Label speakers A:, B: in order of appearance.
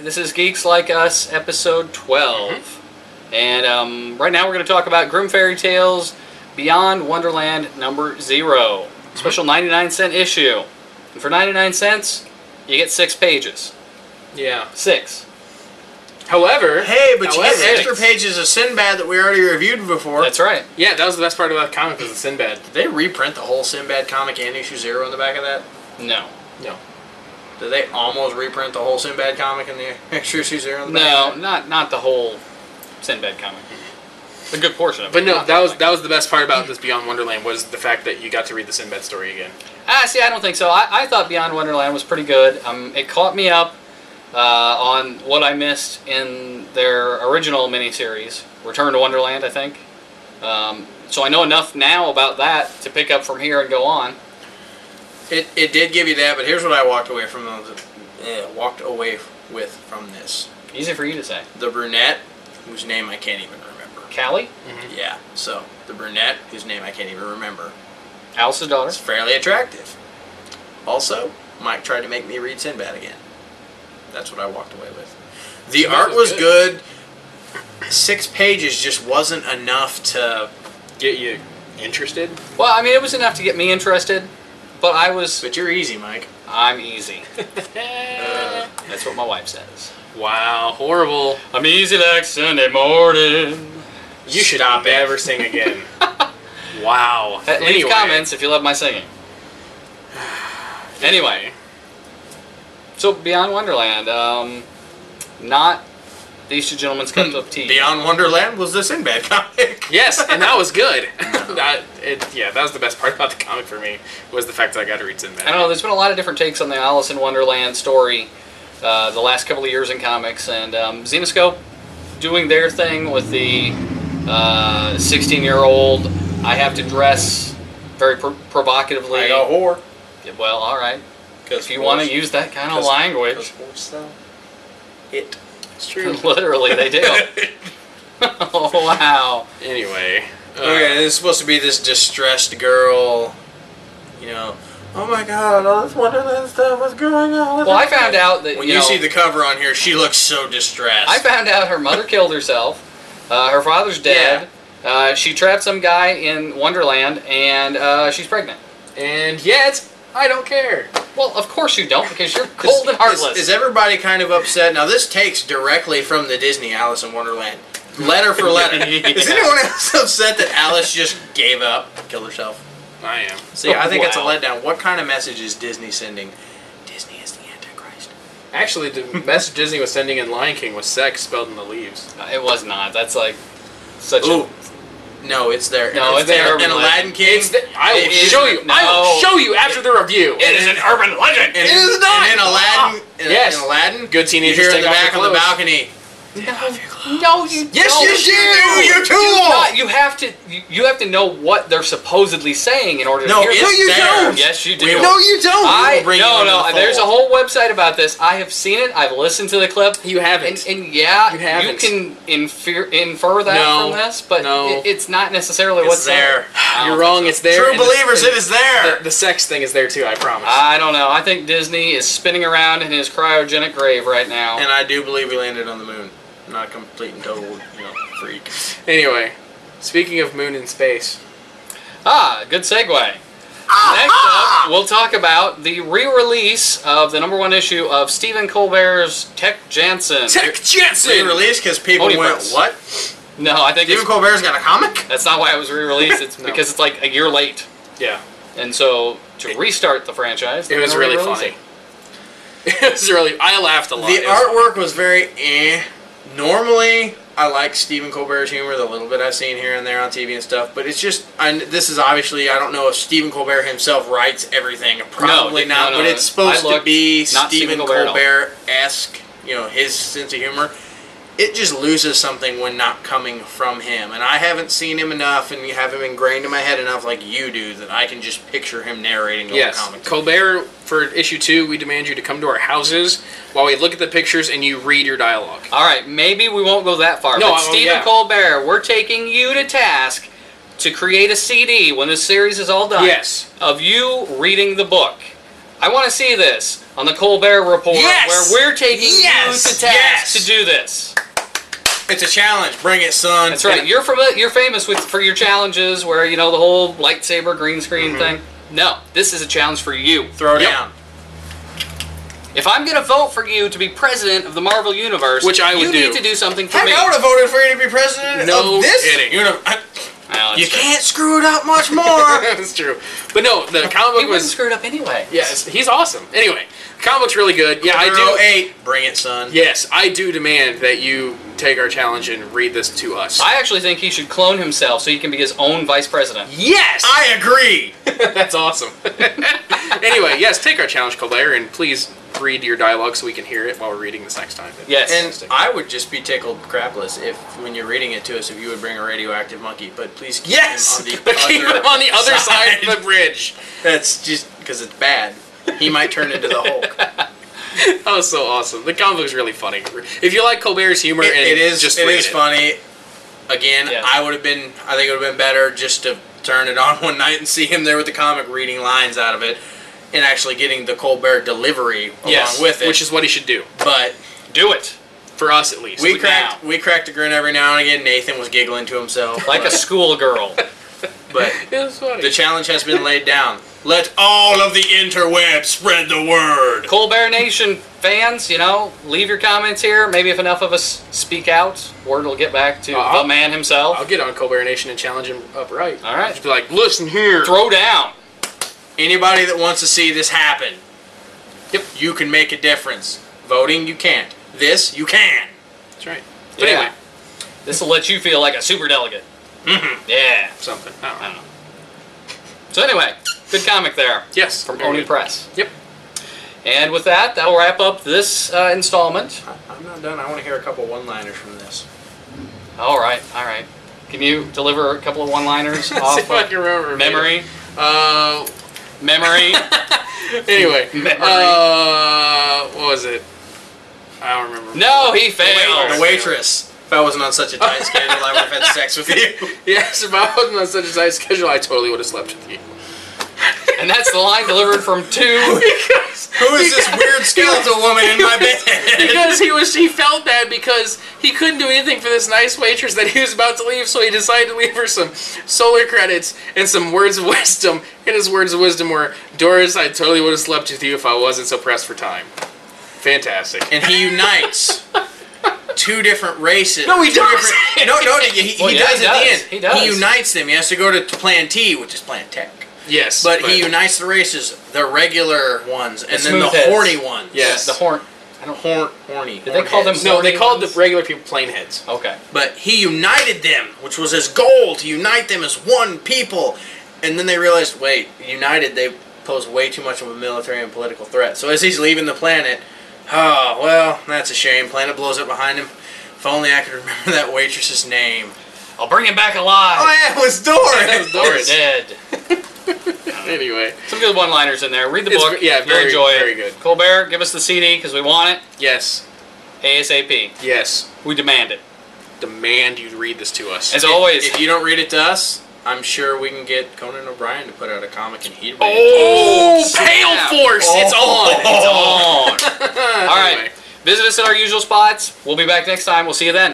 A: This is Geeks Like Us, episode 12. And right now we're going to talk about Grimm Fairy Tales Beyond Wonderland number 0. Special 99-cent issue. And for 99 cents, you get 6 pages.
B: Yeah.
A: 6.
B: However...
C: Hey, but you get extra pages of Sinbad that we already reviewed before.
A: That's right.
B: Yeah, that was the best part about the comic, was the Sinbad.
C: Did they reprint the whole Sinbad comic and issue 0 in the back of that?
A: No.
B: No.
C: Did they almost reprint the whole Sinbad comic in the extra issue 0 in the back?
A: No, not the whole Sinbad comic. A good portion of it.
B: But no, that was the best part about this Beyond Wonderland, was the fact that you got to read the Sinbad story again.
A: See, I don't think so. I thought Beyond Wonderland was pretty good. It caught me up on what I missed in their original miniseries, Return to Wonderland, I think. So I know enough now about that to pick up from here and go on.
C: It did give you that, but here's what I walked away from with from this.
A: Easy for you to say.
C: The brunette, whose name I can't even remember.
A: Callie?
C: Mm-hmm. Yeah, so the brunette, whose name I can't even remember.
A: Alice's daughter.
C: It's fairly attractive. Also, Mike tried to make me read Sinbad again. That's what I walked away with. The art was good. 6 pages just wasn't enough to
B: get you interested.
A: Well, I mean, it was enough to get me interested, but I was...
C: But you're easy, Mike.
A: I'm easy. That's what my wife says.
B: Wow, horrible.
A: I'm easy like Sunday morning.
B: You should never sing again. Wow.
A: Leave comments if you love my singing. Anyway. So, Beyond Wonderland. Not These Two Gentlemen's Cup of Tea.
C: Beyond Wonderland was the Sinbad comic.
B: Yes, and that was good. That was the best part about the comic for me, was the fact that I got to read Sinbad.
A: I don't know, there's been a lot of different takes on the Alice in Wonderland story the last couple of years in comics, and Zenoscope doing their thing with the 16-year-old, I have to dress very provocatively.
C: Like a whore.
A: Yeah, well, alright. If you want to use that kind of language.
C: It's true.
A: Literally, they do. Oh, wow.
B: Anyway.
C: Okay, this is supposed to be this distressed girl, you know, oh my god, all this Wonderland stuff, what's going on?
A: Well, I found out that,
C: when you see the cover on here, she looks so distressed.
A: I found out her mother killed herself, her father's dead, she trapped some guy in Wonderland, and she's pregnant.
B: And yet, I don't care.
A: Well, of course you don't, because you're cold and heartless.
C: Is everybody kind of upset? Now, this takes directly from the Disney Alice in Wonderland. Letter for letter. Is anyone else upset that Alice just gave up, killed herself?
B: I am.
C: See, I think it's a letdown. What kind of message is Disney sending? Disney is the Antichrist.
B: Actually, the message Disney was sending in Lion King was sex spelled in the leaves.
A: It was not. That's like such
C: a... No, it's there.
A: No, it's there.
C: In Aladdin King.
B: I will show you. No. I will show you after the review.
A: It is an urban legend.
C: It is not. And in Aladdin,
B: yes.
C: In Aladdin,
B: good teenagers
C: you hear in
B: take
C: the
B: off
C: back on the balcony.
A: No, you
C: yes,
A: don't.
C: You do.
A: You have to know what they're supposedly saying in order to hear
C: it. No, you don't.
A: Yes, you do.
C: No, you don't.
A: There's a whole website about this. I have seen it. I've listened to the clip.
B: You haven't.
A: And you can infer that from this, but it's not necessarily what's
C: there.
B: You're wrong. It's there.
C: True believers, it is there.
B: The sex thing is there too. I promise.
A: I don't know. I think Disney is spinning around in his cryogenic grave right now.
C: And I do believe we landed on the moon. Not a complete and total, freak.
B: Anyway, speaking of moon and space.
A: Good segue. Next up, we'll talk about the re-release of the #1 issue of Stephen Colbert's Tek Jansen.
C: Tek Jansen! Re-release because people
A: Oni
C: went,
A: Press.
C: what?
A: No, I think
C: Stephen Colbert's got a comic?
A: That's not why it was re-released. It's because it's like a year late.
B: Yeah.
A: And so, to restart the franchise,
B: it was really funny. It was really... I laughed a lot.
C: The artwork was very Normally, I like Stephen Colbert's humor, the little bit I've seen here and there on TV and stuff, but it's just, this is obviously, I don't know if Stephen Colbert himself writes everything, probably not, but it's supposed to be Stephen Colbert-esque, his sense of humor. It just loses something when not coming from him, and I haven't seen him enough and have him ingrained in my head enough like you do that I can just picture him narrating the whole comic.
B: Colbert, for issue 2, we demand you to come to our houses while we look at the pictures and you read your dialogue.
A: Alright, maybe we won't go that far, but Stephen Colbert, we're taking you to task to create a CD when this series is all done.
B: Yes.
A: Of you reading the book. I want to see this on the Colbert Report,
C: Yes!
A: where we're taking
C: Yes!
A: you to task to do this.
C: It's a challenge. Bring it, son.
A: That's right. You're famous for your challenges, where the whole lightsaber green screen thing. No, this is a challenge for you.
C: Throw down.
A: If I'm going to vote for you to be president of the Marvel Universe,
B: which I would
A: you need to do something for
C: Heck,
A: me.
C: I would have voted for you to be president of this.
B: Kidding.
C: You can't screw it up much more.
B: That's true. But no, the comic book
A: He wouldn't screw it up anyway.
B: Yes, he's awesome. Anyway, the comic book's really good. Yeah, I do.
C: 8. Bring it, son.
B: Yes, I do demand that you take our challenge and read this to us.
A: I actually think he should clone himself so he can be his own vice president.
B: Yes!
C: I agree.
B: That's awesome. Anyway, yes, take our challenge, Colbert, and please read your dialogue so we can hear it while we're reading this next time.
A: Yes.
C: And I would just be tickled crapless if, when you're reading it to us, if you would bring a radioactive monkey. But please keep him on the
B: but keep him on the other side of the bridge.
C: That's just because it's bad. He might turn into the Hulk.
B: That was so awesome. The comic book is really funny. If you like Colbert's humor,
C: It is
B: just
C: funny. Again,
A: Yeah.
C: I think it would have been better just to turn it on one night and see him there with the comic reading lines out of it and actually getting the Colbert delivery along with it.
B: Which is what he should do.
C: But
A: Do it.
B: For us, at least.
C: we cracked a grin every now and again. Nathan was giggling to himself.
A: Like a schoolgirl.
C: But
B: It was funny.
C: the challenge has been laid down. Let all of the interwebs spread the word.
A: Colbert Nation fans, leave your comments here. Maybe if enough of us speak out, word will get back to the man himself.
B: I'll get on Colbert Nation and challenge him upright.
A: All right.
B: Just be like, listen here.
A: Throw down.
C: Anybody that wants to see this happen, you can make a difference. Voting, you can't. This, you can.
B: That's right. But
A: Yeah.
B: anyway,
A: This will let you feel like a super delegate. Yeah.
B: something. I don't know.
A: So anyway, good comic there.
B: Yes.
A: From
B: very
A: Oni
B: good.
A: Press.
B: Yep.
A: And with that, that'll wrap up this installment.
C: I'm not done. I want to hear a couple one-liners from this.
A: All right. Can you deliver a couple of one-liners
B: See
A: off
B: if I can remember.
A: memory?
B: Memory. Anyway.
A: Memory.
B: What was it? I don't remember.
A: No, he failed.
C: The waitress. If I wasn't on such a tight schedule, I would have had sex with you.
B: Yes, if I wasn't on such a tight schedule, I totally would have slept with you.
A: And that's the line delivered from two.
C: Who is this weird skeletal woman in my bed?
B: Because he felt bad because he couldn't do anything for this nice waitress that he was about to leave, so he decided to leave her some solar credits and some words of wisdom. And his words of wisdom were, Doris, I totally would have slept with you if I wasn't so pressed for time. Fantastic.
C: And he unites two different races.
B: No, he
C: Two
B: doesn't.
C: different- No, he does at the end.
A: He does.
C: He unites them. He has to go to Plan T, which is Plan Tech.
B: Yes.
C: But he unites the races, the regular ones, and then the
A: smooth heads.
C: horny ones.
B: Yes.
A: The horn.
C: Horny.
A: Did they call them
B: No, they
A: horny
B: called
A: ones?
B: the regular people plain heads.
A: Okay.
C: But he united them, which was his goal, to unite them as one people. And then they realized, wait, united, they pose way too much of a military and political threat. So as he's leaving the planet, oh, well, that's a shame. Planet blows up behind him. If only I could remember that waitress's name.
A: I'll bring him back alive.
C: Oh, yeah, it was Doris.
B: That was Doris.
A: Dead.
B: Anyway.
A: Some good one-liners in there. Read the
B: It's
A: book.
B: yeah,
A: You'll
B: very-
A: enjoy it.
B: very good.
A: Colbert, give us the CD because we want it.
B: Yes.
A: ASAP.
B: Yes.
A: We demand it.
B: Demand you read this to us.
A: As always.
C: If you don't read it to us, I'm sure we can get Conan O'Brien to put out a comic and he'd read
B: Oh,
C: it
B: Pale
A: snap.
B: Force! It's on!
A: It's on. All right.
B: Anyway.
A: Visit us at our usual spots. We'll be back next time. We'll see you then.